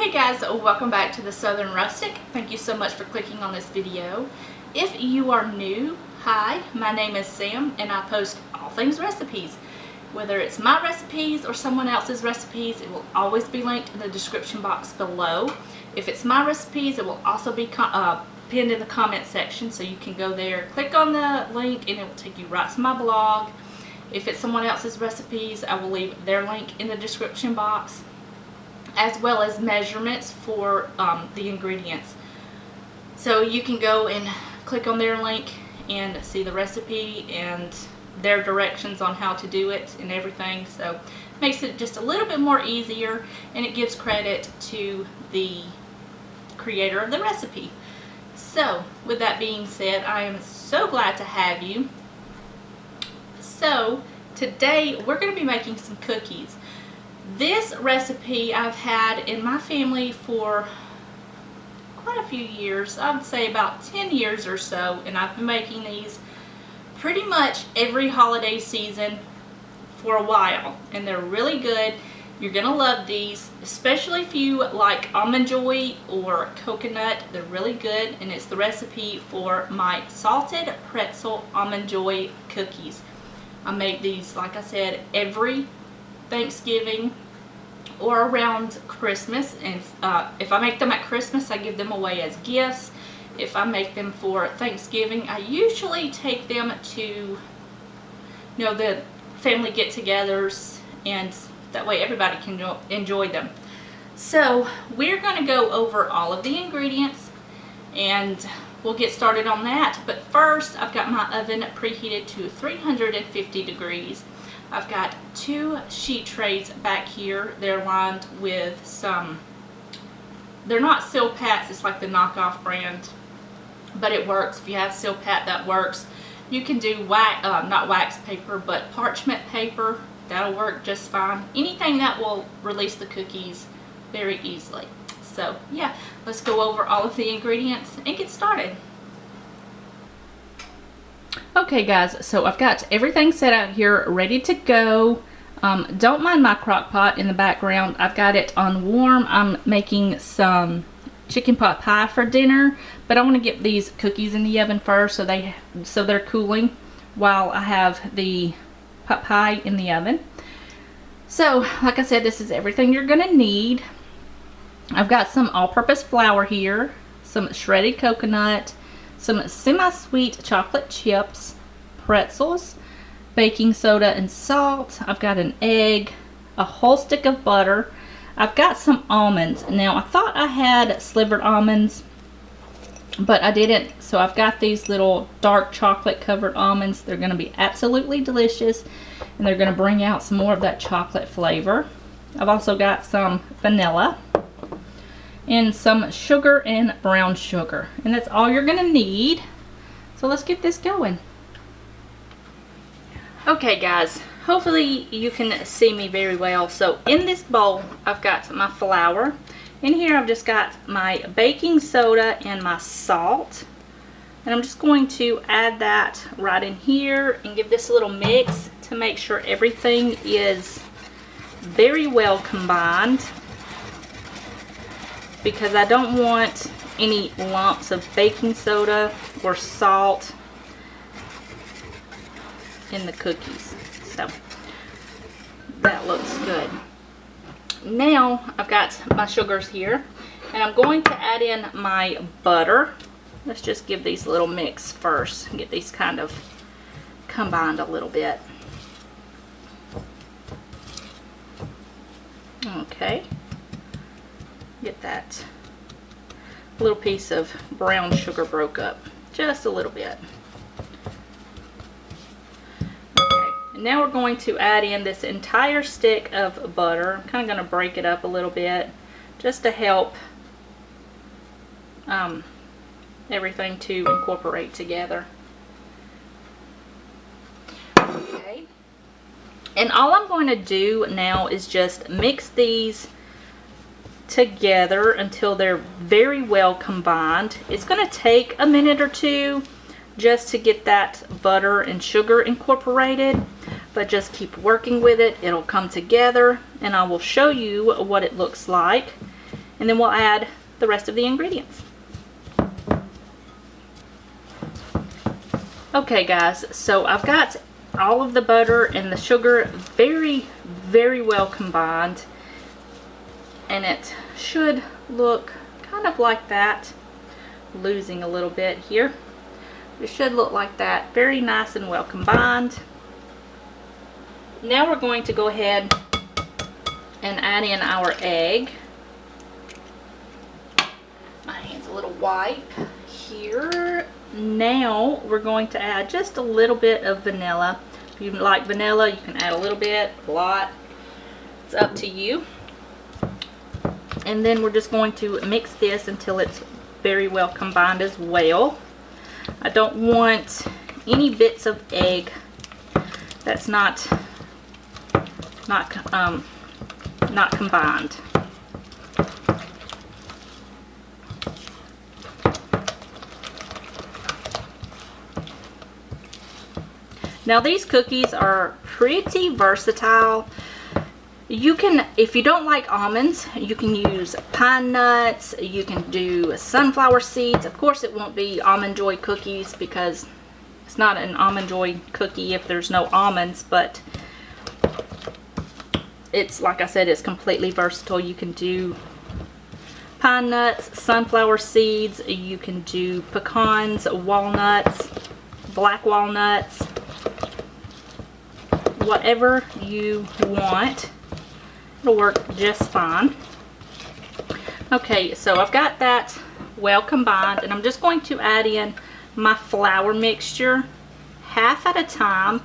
Hey guys, welcome back to the Southern Rustic. Thank you so much for clicking on this video. If you are new, hi, my name is Sam and I post all things recipes. Whether it's my recipes or someone else's recipes, it will always be linked in the description box below. If it's my recipes, it will also be pinned in the comment section, so you can go there, click on the link, and it will take you right to my blog. If it's someone else's recipes, I will leave their link in the description box, as well as measurements for the ingredients. So you can go and click on their link and see the recipe and their directions on how to do it and everything. So it makes it just a little bit more easier, and it gives credit to the creator of the recipe. So with that being said, I am so glad to have you. So today we're going to be making some cookies. This recipe I've had in my family for quite a few years. I would say about 10 years or so, and I've been making these pretty much every holiday season for a while, and they're really good. You're gonna love these, especially if you like almond joy or coconut. They're really good, and it's the recipe for my salted pretzel almond joy cookies. I make these, like I said, every Thanksgiving or around Christmas, and if I make them at Christmas, I give them away as gifts. If I make them for Thanksgiving, I usually take them to, the family get-togethers, and that way everybody can enjoy them. So we're going to go over all of the ingredients, and we'll get started on that. But first, I've got my oven preheated to 350 degrees. I've got 2 sheet trays back here. They're lined with some, they're not Silpats, it's like the knockoff brand, but it works. If you have Silpat, that works. You can do not wax paper, but parchment paper. That'll work just fine. Anything that will release the cookies very easily. So yeah, let's go over all of the ingredients and get started. Okay guys, so I've got everything set out here ready to go. Don't mind my crock pot in the background. I've got it on warm. I'm making some chicken pot pie for dinner, but I want to get these cookies in the oven first so they're cooling while I have the pot pie in the oven. So like I said, this is everything you're gonna need. I've got some all-purpose flour here, some shredded coconut, some semi-sweet chocolate chips, pretzels, baking soda and salt. I've got an egg, a whole stick of butter. I've got some almonds. Now I thought I had slivered almonds, but I didn't. So I've got these little dark chocolate covered almonds. They're going to be absolutely delicious, and they're going to bring out some more of that chocolate flavor. I've also got some vanilla and some sugar and brown sugar, and that's all you're gonna need. So let's get this going. Okay guys, hopefully you can see me very well. So in this bowl I've got my flour. In here I've just got my baking soda and my salt, and I'm just going to add that right in here and give this a little mix to make sure everything is very well combined, because I don't want any lumps of baking soda or salt in the cookies. So that looks good. Now I've got my sugars here, and I'm going to add in my butter. Let's just give these a little mix first and get these kind of combined a little bit. Okay. Get that little piece of brown sugar broke up just a little bit. Okay, and now we're going to add in this entire stick of butter. I'm kind of going to break it up a little bit just to help everything to incorporate together. Okay, and all I'm going to do now is just mix these together until they're very well combined. It's going to take a minute or two just to get that butter and sugar incorporated, but just keep working with it. It'll come together, and I will show you what it looks like and then we'll add the rest of the ingredients. Okay guys, so I've got all of the butter and the sugar very, very well combined, and it should look kind of like that. Losing a little bit here. It should look like that. Very nice and well combined. Now we're going to go ahead and add in our egg. My hand's a little white here. Now we're going to add just a little bit of vanilla. If you like vanilla, you can add a little bit, a lot. It's up to you. And then we're just going to mix this until it's very well combined as well. I don't want any bits of egg that's not combined. Now these cookies are pretty versatile. You can, if you don't like almonds, you can use pine nuts, you can do sunflower seeds. Of course it won't be Almond Joy cookies because it's not an Almond Joy cookie if there's no almonds, but it's, like I said, it's completely versatile. You can do pine nuts, sunflower seeds, you can do pecans, walnuts, black walnuts, whatever you want. It'll work just fine. Okay, so I've got that well combined, and I'm just going to add in my flour mixture half at a time,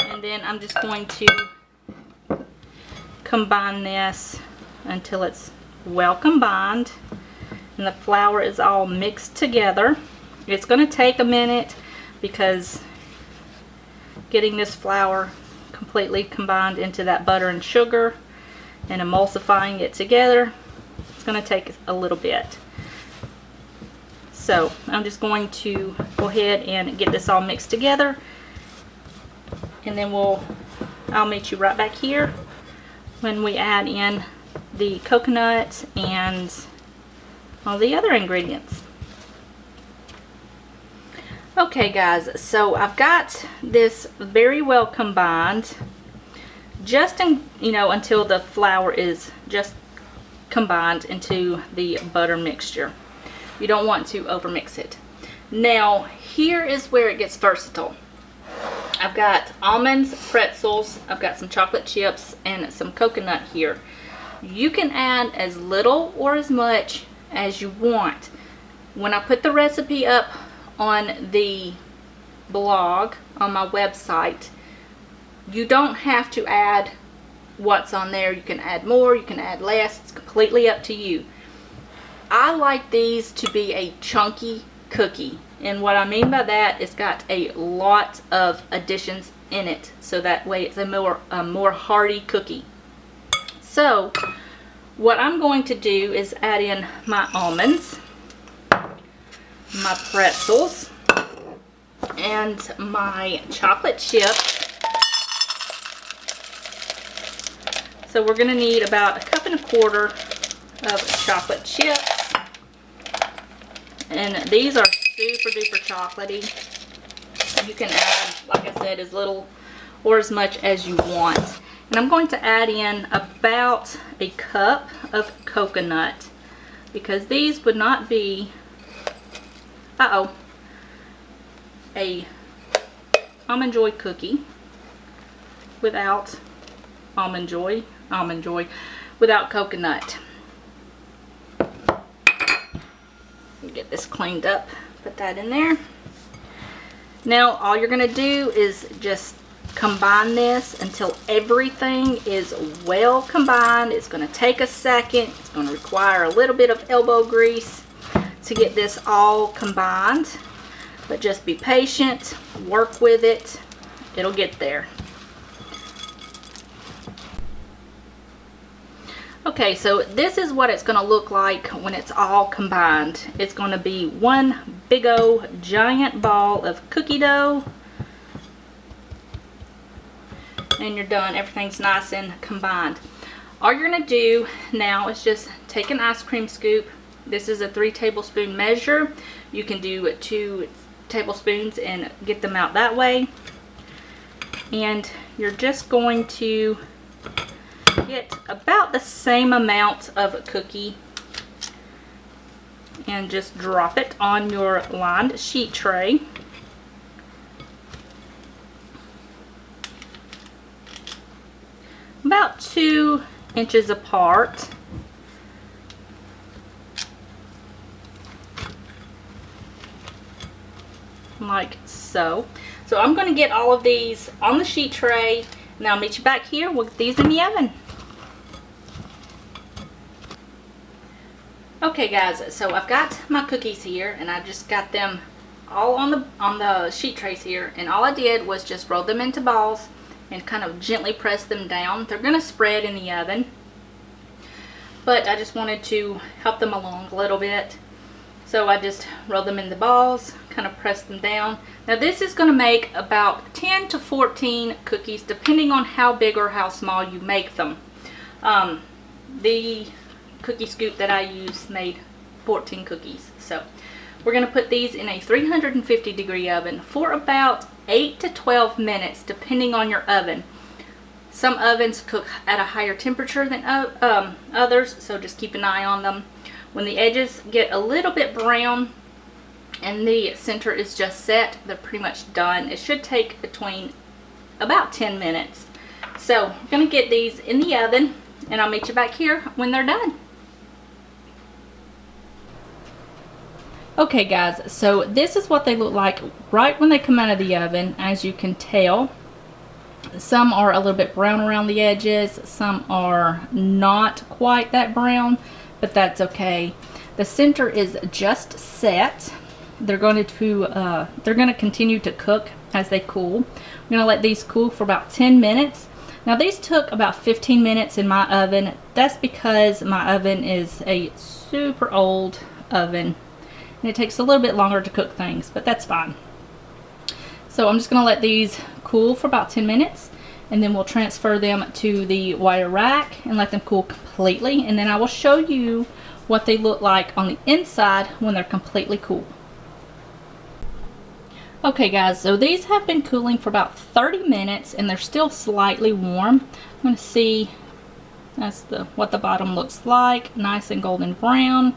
and then I'm just going to combine this until it's well combined and the flour is all mixed together. It's going to take a minute because getting this flour completely combined into that butter and sugar and emulsifying it together, it's going to take a little bit. So I'm just going to go ahead and get this all mixed together, and then I'll meet you right back here when we add in the coconut and all the other ingredients. Okay guys, so I've got this very well combined, just until the flour is just combined into the butter mixture. You don't want to overmix it. Now here is where it gets versatile. I've got almonds, pretzels, I've got some chocolate chips, and some coconut here. You can add as little or as much as you want. When I put the recipe up on the blog on my website, you don't have to add what's on there. You can add more, you can add less. It's completely up to you. I like these to be a chunky cookie, and what I mean by that, it's got a lot of additions in it, so that way it's a more hearty cookie. So what I'm going to do is add in my almonds, my pretzels, and my chocolate chips. So we're going to need about 1.25 cups of chocolate chips, and these are super duper chocolatey. You can add, like I said, as little or as much as you want. And I'm going to add in about a cup of coconut, because these would not be a Almond Joy cookie without Almond Joy without coconut. Get this cleaned up, put that in there. Now all you're going to do is just combine this until everything is well combined. It's going to take a second. It's going to require a little bit of elbow grease to get this all combined, but just be patient, work with it, it'll get there. Okay, so this is what it's going to look like when it's all combined. It's going to be one big old giant ball of cookie dough, and you're done. Everything's nice and combined. All you're going to do now is just take an ice cream scoop. This is a 3 tablespoon measure. You can do 2 tablespoons and get them out that way. And you're just going to get about the same amount of cookie and just drop it on your lined sheet tray. About 2 inches apart. Like so. So I'm going to get all of these on the sheet tray, and I'll meet you back here. We'll get these in the oven. Okay guys, so I've got my cookies here, and I just got them all on the sheet trays here, and all I did was just roll them into balls and kind of gently press them down. They're going to spread in the oven, but I just wanted to help them along a little bit. So I just roll them into balls, kind of press them down. Now this is going to make about 10 to 14 cookies, depending on how big or how small you make them. The cookie scoop that I used made 14 cookies. So we're going to put these in a 350 degree oven for about 8 to 12 minutes, depending on your oven. Some ovens cook at a higher temperature than others, so just keep an eye on them. When the edges get a little bit brown and the center is just set, they're pretty much done. It should take between about 10 minutes. So I'm going to get these in the oven, and I'll meet you back here when they're done. Okay guys, so this is what they look like right when they come out of the oven. As you can tell, some are a little bit brown around the edges, some are not quite that brown, but that's okay. The center is just set. They're going to continue to cook as they cool. I'm going to let these cool for about 10 minutes. Now these took about 15 minutes in my oven. That's because my oven is a super old oven, and it takes a little bit longer to cook things, but that's fine. So I'm just going to let these cool for about 10 minutes, and then we'll transfer them to the wire rack and let them cool completely, and then I will show you what they look like on the inside when they're completely cool. Okay guys, so these have been cooling for about 30 minutes and they're still slightly warm. I'm going to see, that's what the bottom looks like, nice and golden brown.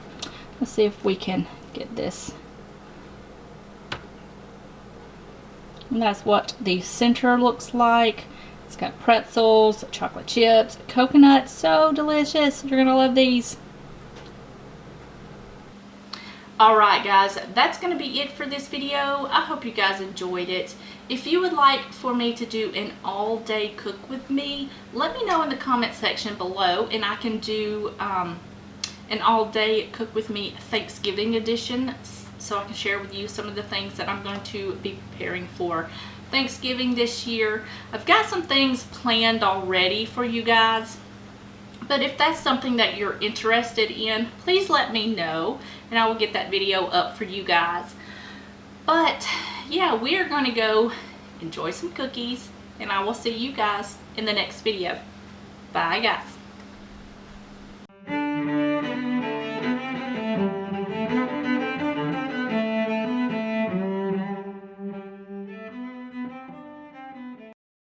Let's see if we can get this. And that's what the center looks like. It's got pretzels, chocolate chips, coconut, so delicious. You're gonna love these. Alright guys, that's going to be it for this video. I hope you guys enjoyed it. If you would like for me to do an all-day cook with me, let me know in the comment section below, and I can do an all-day cook with me Thanksgiving edition, so I can share with you some of the things that I'm going to be preparing for Thanksgiving this year. I've got some things planned already for you guys, but if that's something that you're interested in, please let me know and I will get that video up for you guys. But yeah, we are going to go enjoy some cookies, and I will see you guys in the next video. Bye guys.